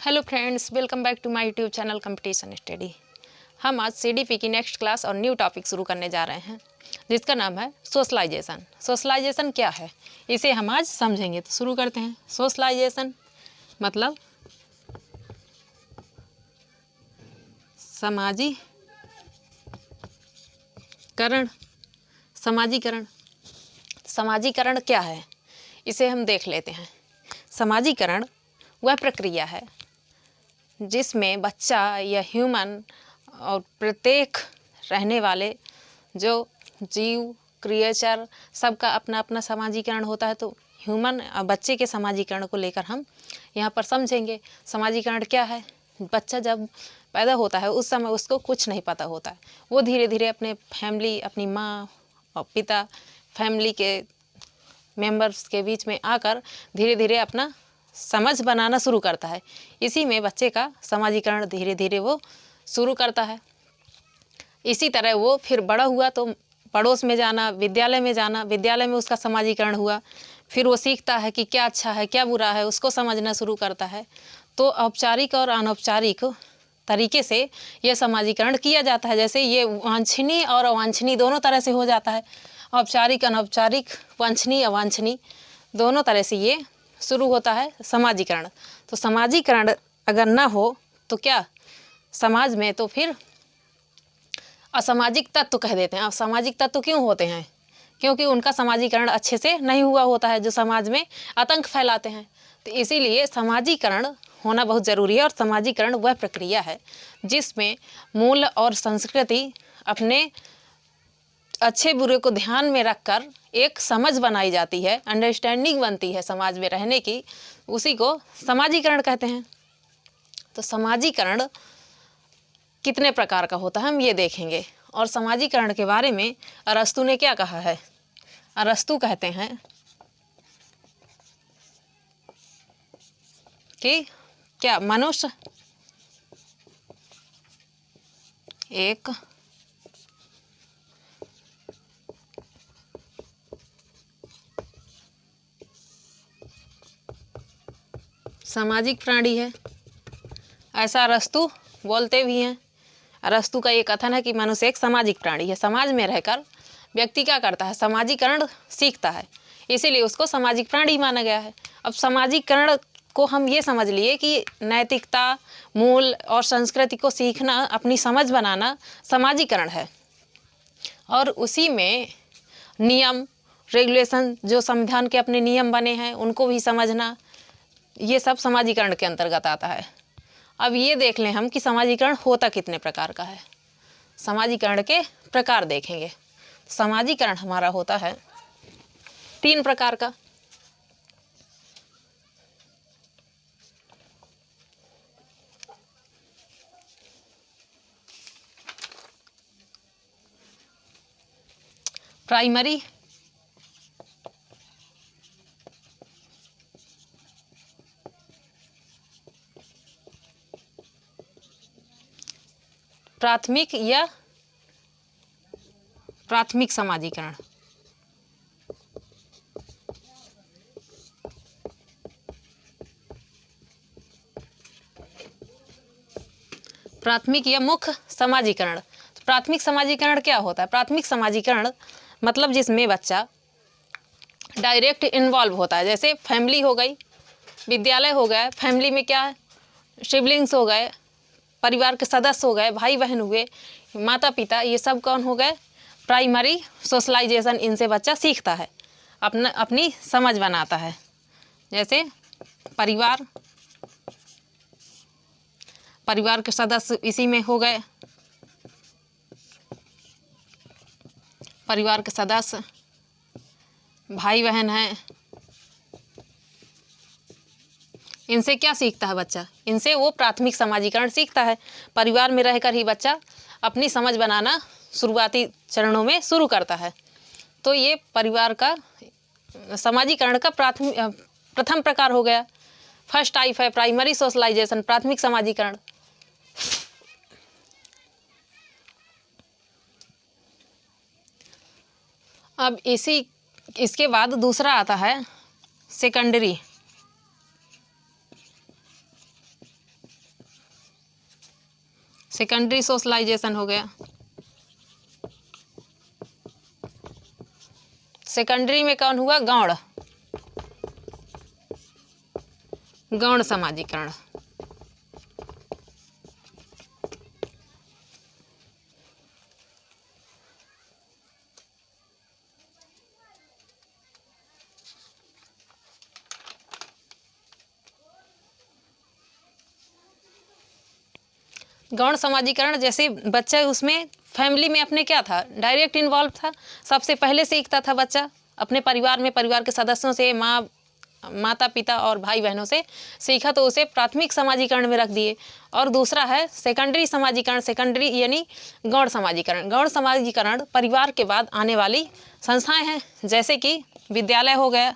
Hello friends, welcome back to my YouTube channel competition study. हम आज CDP की next class और new topic शुरू करने जा रहे हैं जिसका नाम है सोशलाइजेशन। सोशलाइजेशन क्या है इसे हम आज समझेंगे, तो शुरू करते हैं। सोशलाइजेशन मतलब समाजीकरण। समाजीकरण समाजीकरण क्या है इसे हम देख लेते हैं। समाजीकरण वह प्रक्रिया है जिसमें बच्चा या ह्यूमन और प्रत्येक रहने वाले जो जीव क्रिएचर सबका अपना अपना समाजीकरण होता है। तो ह्यूमन और बच्चे के समाजीकरण को लेकर हम यहाँ पर समझेंगे। समाजीकरण क्या है? बच्चा जब पैदा होता है उस समय उसको कुछ नहीं पता होता है। वो धीरे धीरे अपने फैमिली, अपनी माँ और पिता, फैमिली के मेंबर्स के बीच में आकर धीरे धीरे अपना समझ बनाना शुरू करता है। इसी में बच्चे का समाजीकरण धीरे धीरे वो शुरू करता है। इसी तरह वो फिर बड़ा हुआ तो पड़ोस में जाना, विद्यालय में जाना, विद्यालय में उसका समाजीकरण हुआ। फिर वो सीखता है कि क्या अच्छा है क्या बुरा है, उसको समझना शुरू करता है। तो औपचारिक और अनौपचारिक तरीके से यह समाजीकरण किया जाता है। जैसे ये वांछनीय और अवांछनीय दोनों तरह से हो जाता है। औपचारिक, अनौपचारिक, वांछनीय, अवांछनीय दोनों तरह से ये शुरू होता है समाजीकरण। तो समाजीकरण अगर ना हो तो क्या समाज में तो फिर असामाजिक तत्व कह देते हैं। असामाजिक तत्व क्यों होते हैं? क्योंकि उनका समाजीकरण अच्छे से नहीं हुआ होता है, जो समाज में आतंक फैलाते हैं। तो इसीलिए समाजीकरण होना बहुत ज़रूरी है। और समाजीकरण वह प्रक्रिया है जिसमें मूल और संस्कृति अपने अच्छे बुरे को ध्यान में रखकर एक समझ बनाई जाती है, अंडरस्टैंडिंग बनती है समाज में रहने की। उसी को समाजीकरण कहते हैं। तो समाजीकरण कितने प्रकार का होता है हम ये देखेंगे। और समाजीकरण के बारे में अरस्तु ने क्या कहा है? अरस्तु कहते हैं कि क्या मनुष्य एक सामाजिक प्राणी है। ऐसा अरस्तु बोलते भी हैं। अरस्तु का ये कथन है कि मनुष्य एक सामाजिक प्राणी है। समाज में रहकर व्यक्ति क्या करता है? समाजीकरण सीखता है, इसीलिए उसको सामाजिक प्राणी माना गया है। अब समाजीकरण को हम ये समझ लिए कि नैतिकता, मूल और संस्कृति को सीखना, अपनी समझ बनाना समाजीकरण है। और उसी में नियम रेगुलेशन, जो संविधान के अपने नियम बने हैं उनको भी समझना, ये सब समाजीकरण के अंतर्गत आता है। अब ये देख लें हम कि समाजीकरण होता कितने प्रकार का है। समाजीकरण के प्रकार देखेंगे। समाजीकरण हमारा होता है 3 प्रकार का। प्राइमरी, प्राथमिक या प्राथमिक समाजीकरण। प्राथमिक या मुख्य समाजीकरण। तो प्राथमिक समाजीकरण क्या होता है? प्राथमिक समाजीकरण मतलब जिसमें बच्चा डायरेक्ट इन्वॉल्व होता है। जैसे फैमिली हो गई, विद्यालय हो गया, फैमिली में क्या है? सिबलिंग्स हो गए, परिवार के सदस्य हो गए, भाई बहन हुए, माता पिता, ये सब कौन हो गए? Primary socialisation. इनसे बच्चा सीखता है, अपनी समझ बनाता है। जैसे परिवार, परिवार के सदस्य इसी में हो गए। परिवार के सदस्य भाई बहन हैं। इनसे क्या सीखता है बच्चा? इनसे वो प्राथमिक समाजीकरण सीखता है। परिवार में रहकर ही बच्चा अपनी समझ बनाना शुरुआती चरणों में शुरू करता है। तो ये परिवार का समाजीकरण का प्रथम प्रकार हो गया। फर्स्ट टाइप है प्राइमरी सोशलाइजेशन, प्राथमिक समाजीकरण। अब इसके बाद दूसरा आता है सेकेंडरी। सेकेंडरी सोशलाइजेशन हो गया। सेकेंडरी में कौन हुआ? गौण, गौण समाजीकरण। गौण समाजीकरण जैसे बच्चा उसमें फैमिली में अपने क्या था, डायरेक्ट इन्वॉल्व था। सबसे पहले सीखता था बच्चा अपने परिवार में, परिवार के सदस्यों से, माता पिता और भाई बहनों से सीखा, तो उसे प्राथमिक समाजीकरण में रख दिए। और दूसरा है सेकेंडरी समाजीकरण। सेकेंडरी यानी गौण समाजीकरण। गौण समाजीकरण परिवार के बाद आने वाली संस्थाएं हैं, जैसे कि विद्यालय हो गया।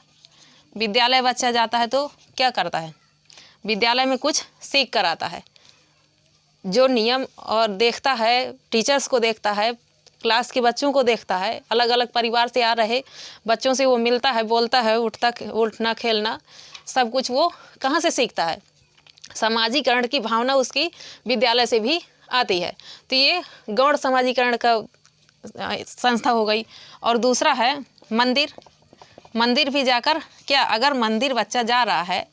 विद्यालय बच्चा जाता है तो क्या करता है? विद्यालय में कुछ सीख कर आता है, जो नियम और देखता है, टीचर्स को देखता है, क्लास के बच्चों को देखता है, अलग अलग परिवार से आ रहे बच्चों से वो मिलता है, बोलता है, उठना खेलना सब कुछ वो कहाँ से सीखता है? समाजीकरण की भावना उसकी विद्यालय से भी आती है। तो ये गौण समाजीकरण का संस्था हो गई। और दूसरा है मंदिर। मंदिर भी जाकर क्या, अगर मंदिर बच्चा जा रहा है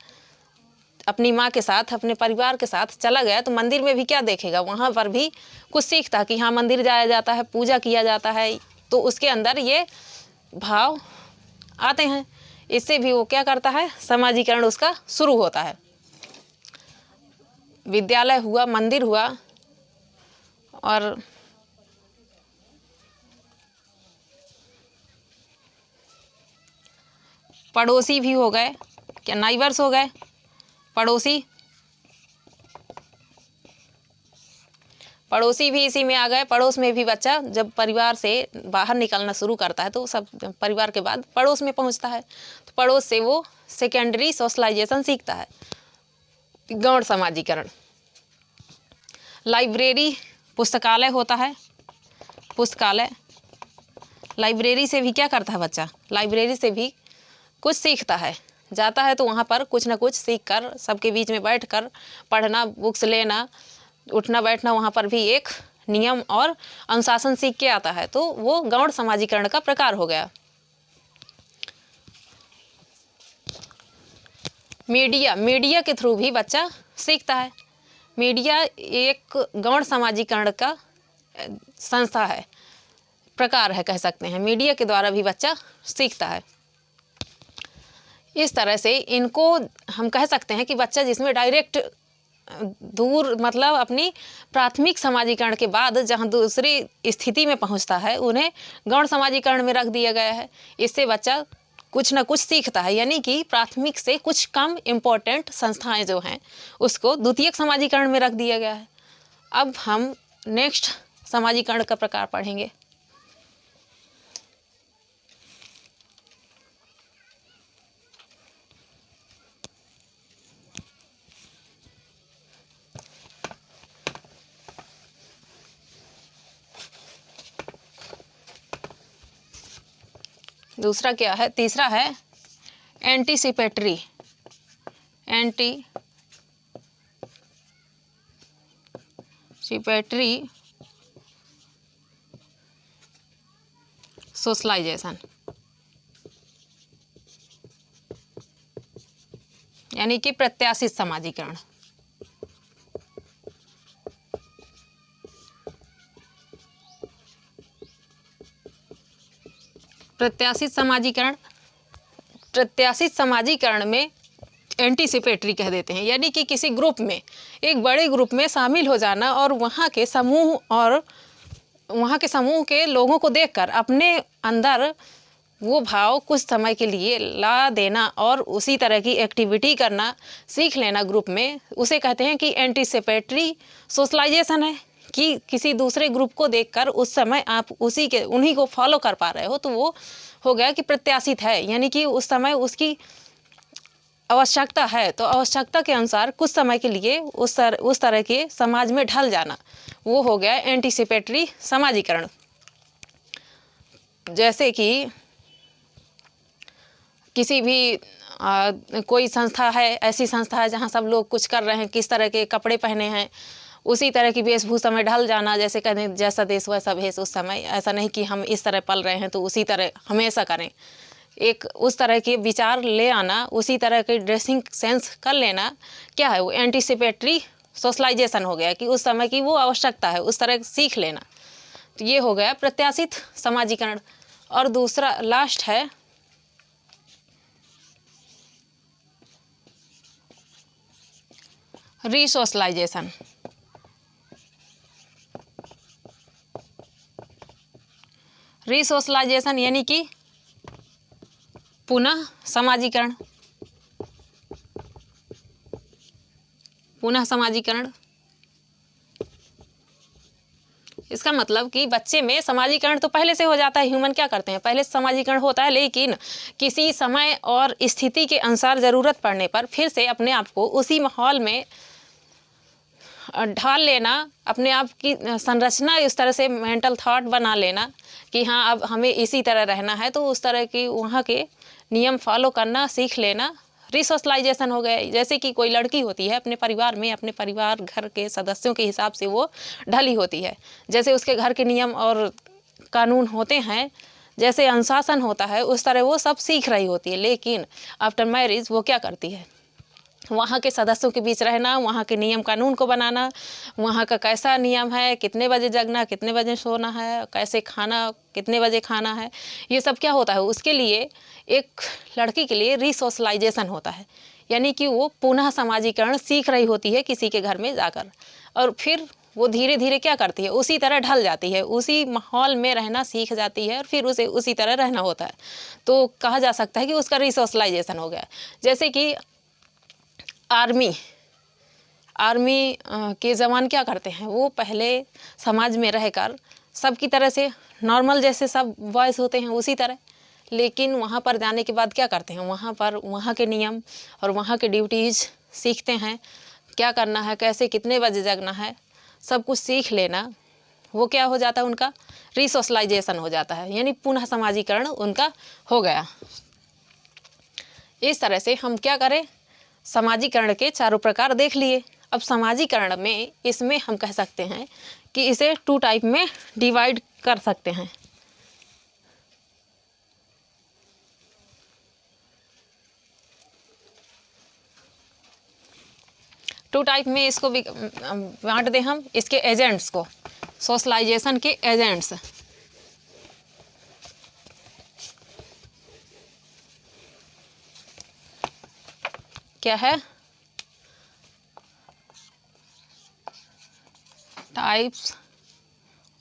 अपनी माँ के साथ, अपने परिवार के साथ चला गया, तो मंदिर में भी क्या देखेगा? वहाँ पर भी कुछ सीखता कि हाँ मंदिर जाया जाता है, पूजा किया जाता है, तो उसके अंदर ये भाव आते हैं। इससे भी वो क्या करता है? समाजीकरण उसका शुरू होता है। विद्यालय हुआ, मंदिर हुआ, और पड़ोसी भी हो गए, क्या नाइबर्स हो गए, पड़ोसी। पड़ोसी भी इसी में आ गए। पड़ोस में भी बच्चा जब परिवार से बाहर निकलना शुरू करता है तो सब परिवार के बाद पड़ोस में पहुंचता है, तो पड़ोस से वो सेकेंडरी सोशलाइजेशन सीखता है, गौण समाजीकरण। लाइब्रेरी, पुस्तकालय होता है। पुस्तकालय, लाइब्रेरी से भी क्या करता है बच्चा? लाइब्रेरी से भी कुछ सीखता है। जाता है तो वहाँ पर कुछ ना कुछ सीख कर, सबके बीच में बैठ कर पढ़ना, बुक्स लेना, उठना बैठना, वहाँ पर भी एक नियम और अनुशासन सीख के आता है। तो वो गौण समाजीकरण का प्रकार हो गया। मीडिया, मीडिया के थ्रू भी बच्चा सीखता है। मीडिया एक गौण समाजीकरण का संस्था है, प्रकार है, कह सकते हैं। मीडिया के द्वारा भी बच्चा सीखता है। इस तरह से इनको हम कह सकते हैं कि बच्चा जिसमें डायरेक्ट दूर, मतलब अपनी प्राथमिक समाजीकरण के बाद जहाँ दूसरी स्थिति में पहुँचता है, उन्हें गौण समाजीकरण में रख दिया गया है। इससे बच्चा कुछ ना कुछ सीखता है, यानी कि प्राथमिक से कुछ कम इम्पोर्टेंट संस्थाएं जो हैं उसको द्वितीयक समाजीकरण में रख दिया गया है। अब हम नेक्स्ट समाजीकरण का प्रकार पढ़ेंगे। दूसरा क्या है? तीसरा है एंटीसिपेटरी। एंटीसिपेटरी सोशलाइजेशन, यानी कि प्रत्याशित समाजीकरण। प्रत्याशित समाजीकरण, प्रत्याशित समाजीकरण में एंटीसिपेटरी कह देते हैं, यानी कि किसी ग्रुप में, एक बड़े ग्रुप में शामिल हो जाना और वहाँ के समूह के लोगों को देखकर अपने अंदर वो भाव कुछ समय के लिए ला देना और उसी तरह की एक्टिविटी करना सीख लेना ग्रुप में, उसे कहते हैं कि एंटीसिपेटरी सोशलाइजेशन है। कि किसी दूसरे ग्रुप को देखकर उस समय आप उन्हीं को फॉलो कर पा रहे हो, तो वो हो गया कि प्रत्याशित है, यानी कि उस समय उसकी आवश्यकता है, तो आवश्यकता के अनुसार कुछ समय के लिए उस तरह के समाज में ढल जाना, वो हो गया एंटीसिपेटरी समाजीकरण। जैसे कि किसी भी कोई संस्था है, ऐसी संस्था है जहाँ सब लोग कुछ कर रहे हैं, किस तरह के कपड़े पहने हैं, उसी तरह की वेशभूषा में ढल जाना, जैसे कहते जैसा देश वैसा भेष उस समय। ऐसा नहीं कि हम इस तरह पल रहे हैं तो उसी तरह हमेशा करें, एक उस तरह के विचार ले आना, उसी तरह के ड्रेसिंग सेंस कर लेना, क्या है वो एंटिसिपेटरी सोशलाइजेशन हो गया कि उस समय की वो आवश्यकता है, उस तरह सीख लेना। तो ये हो गया प्रत्याशित समाजीकरण। और दूसरा लास्ट है रीसोशलाइजेशन। रीसोशलाइजेशन यानी कि पुनः समाजीकरण। पुनः समाजीकरण इसका मतलब कि बच्चे में समाजीकरण तो पहले से हो जाता है। ह्यूमन क्या करते हैं, पहले समाजीकरण होता है, लेकिन किसी समय और स्थिति के अनुसार ज़रूरत पड़ने पर फिर से अपने आप को उसी माहौल में ढाल लेना, अपने आप की संरचना इस तरह से मेंटल थॉट बना लेना कि हाँ अब हमें इसी तरह रहना है, तो उस तरह की वहाँ के नियम फॉलो करना सीख लेना रिसोशलाइजेशन हो गया। जैसे कि कोई लड़की होती है अपने परिवार में, अपने परिवार घर के सदस्यों के हिसाब से वो ढली होती है, जैसे उसके घर के नियम और कानून होते हैं, जैसे अनुशासन होता है, उस तरह वो सब सीख रही होती है। लेकिन आफ्टर मैरिज वो क्या करती है, वहाँ के सदस्यों के बीच रहना, वहाँ के नियम कानून को बनाना, वहाँ का कैसा नियम है, कितने बजे जगना, कितने बजे सोना है, कैसे खाना, कितने बजे खाना है, ये सब क्या होता है उसके लिए, एक लड़की के लिए रीसोशलाइजेशन होता है। यानी कि वो पुनः समाजीकरण सीख रही होती है किसी के घर में जाकर, और फिर वो धीरे धीरे क्या करती है, उसी तरह ढल जाती है, उसी माहौल में रहना सीख जाती है और फिर उसे उसी तरह रहना होता है। तो कहा जा सकता है कि उसका रीसोशलाइजेशन हो गया। जैसे कि आर्मी के जवान क्या करते हैं, वो पहले समाज में रहकर सबकी तरह से नॉर्मल जैसे सब बॉयज़ होते हैं उसी तरह, लेकिन वहाँ पर जाने के बाद क्या करते हैं, वहाँ पर वहाँ के नियम और वहाँ के ड्यूटीज़ सीखते हैं, क्या करना है, कैसे कितने बजे जगना है, सब कुछ सीख लेना। वो क्या हो जाता है, उनका रीसोशलाइजेशन हो जाता है, यानी पुनः समाजीकरण उनका हो गया। इस तरह से हम क्या करें, समाजीकरण के चारों प्रकार देख लिए। अब समाजीकरण में इसमें हम कह सकते हैं कि इसे 2 टाइप में डिवाइड कर सकते हैं। टू टाइप में इसको बांट दें हम, इसके एजेंट्स को, सोशलाइजेशन के एजेंट्स। क्या है, टाइप्स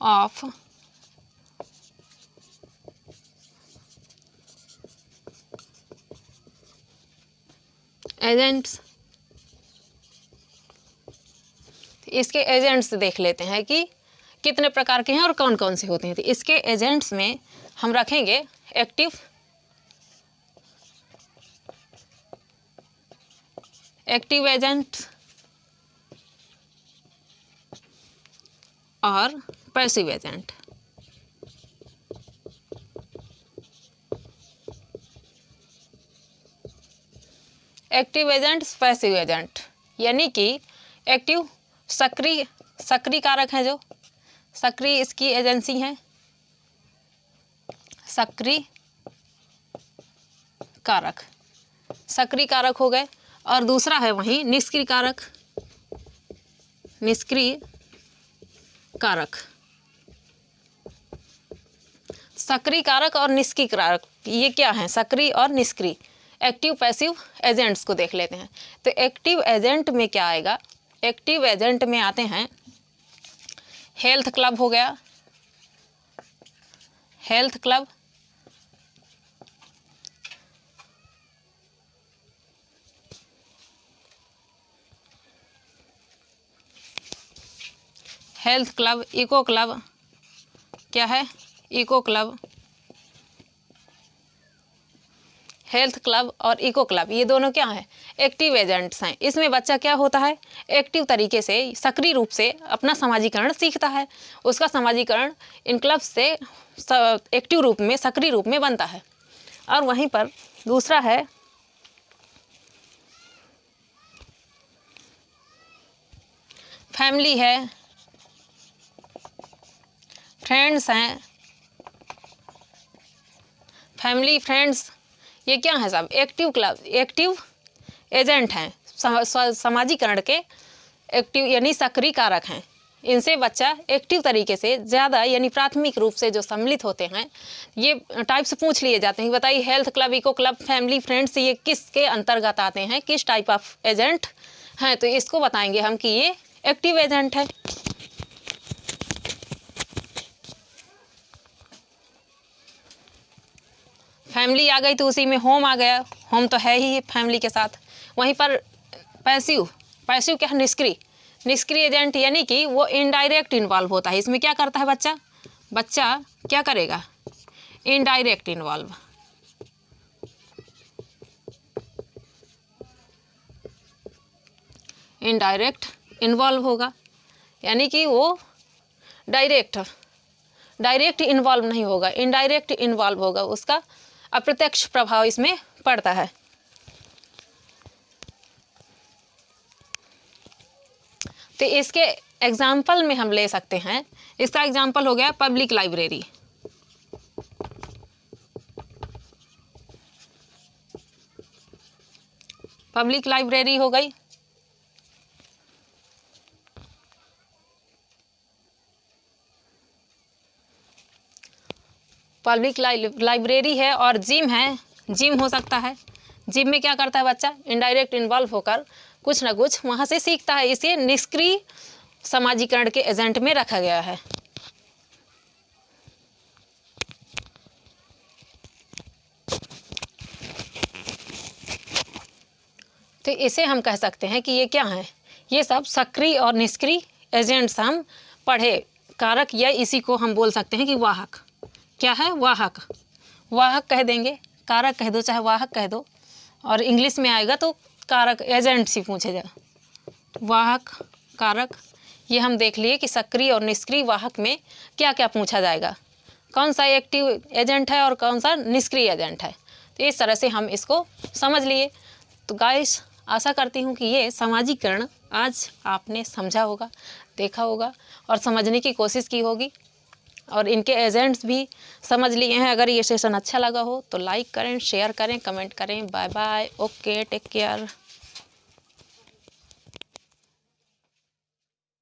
ऑफ एजेंट्स। इसके एजेंट्स देख लेते हैं कि कितने प्रकार के हैं और कौन कौन से होते हैं। तो इसके एजेंट्स में हम रखेंगे एक्टिव एजेंट और passive agent. Active agent, passive agent, यानी कि एक्टिव सक्रिय कारक हैं, जो सक्रिय इसकी एजेंसी हैं, सक्रिय कारक हो गए। और दूसरा है वहीं निष्क्रिय कारक। सक्रिय कारक और निष्क्रिय कारक ये क्या हैं, सक्रिय और निष्क्रिय, एक्टिव पैसिव एजेंट्स को देख लेते हैं। तो एक्टिव एजेंट में क्या आएगा, एक्टिव एजेंट में आते हैं हेल्थ क्लब हो गया, हेल्थ क्लब, इको क्लब, क्या है, इको क्लब, हेल्थ क्लब और इको क्लब, ये दोनों क्या हैं, एक्टिव एजेंट्स हैं। इसमें बच्चा क्या होता है, एक्टिव तरीके से सक्रिय रूप से अपना समाजीकरण सीखता है, उसका समाजीकरण इन क्लब से एक्टिव रूप में, सक्रिय रूप में बनता है। और वहीं पर दूसरा है फैमिली है, फ्रेंड्स हैं, फैमिली फ्रेंड्स ये क्या है सब? एक्टिव क्लब, एक्टिव एजेंट हैं, समाजीकरण के एक्टिव यानी सक्रिय कारक हैं। इनसे बच्चा एक्टिव तरीके से ज़्यादा यानी प्राथमिक रूप से जो सम्मिलित होते हैं, ये टाइप्स पूछ लिए जाते हैं। बताइए health club, eco club, family friends ये किसके अंतर्गत आते हैं, किस टाइप ऑफ एजेंट हैं? तो इसको बताएंगे हम कि ये एक्टिव एजेंट है। फैमिली आ गई तो उसी में होम आ गया, होम तो है ही फैमिली के साथ। वहीं पर पैसिव, पैसिव क्या है? निष्क्रिय, निष्क्रिय एजेंट यानी कि वो इनडायरेक्ट इन्वॉल्व होता है। इसमें क्या करता है बच्चा? बच्चा क्या करेगा? इनडायरेक्ट इन्वॉल्व, इनडायरेक्ट इन्वॉल्व होगा, यानी कि वो डायरेक्ट इन्वॉल्व नहीं होगा, इनडायरेक्ट इन्वॉल्व होगा, उसका अप्रत्यक्ष प्रभाव इसमें पड़ता है। तो इसके एग्जाम्पल में हम ले सकते हैं, इसका एग्जाम्पल हो गया पब्लिक लाइब्रेरी। पब्लिक लाइब्रेरी हो गई, पब्लिक लाइब्रेरी है। और जिम है, जिम हो सकता है। जिम में क्या करता है बच्चा? इनडायरेक्ट इन्वॉल्व होकर कुछ ना कुछ वहाँ से सीखता है। इसे निष्क्रिय समाजीकरण के एजेंट में रखा गया है। तो इसे हम कह सकते हैं कि ये क्या है? ये सब सक्रिय और निष्क्रिय एजेंट्स हम पढ़े। कारक या इसी को हम बोल सकते हैं कि वाहक। क्या है? वाहक, वाहक कह देंगे, कारक कह दो चाहे वाहक कह दो, और इंग्लिश में आएगा तो कारक एजेंट से पूछेगा। वाहक, कारक, ये हम देख लिए कि सक्रिय और निष्क्रिय वाहक में क्या क्या पूछा जाएगा, कौन सा एक्टिव एजेंट है और कौन सा निष्क्रिय एजेंट है। तो इस तरह से हम इसको समझ लिए। तो गाइस, आशा करती हूँ कि ये समाजीकरण आज आपने समझा होगा, देखा होगा और समझने की कोशिश की होगी, और इनके एजेंट्स भी समझ लिए हैं। अगर ये सेशन अच्छा लगा हो तो लाइक करें, शेयर करें, कमेंट करें। Bye bye, okay, take care.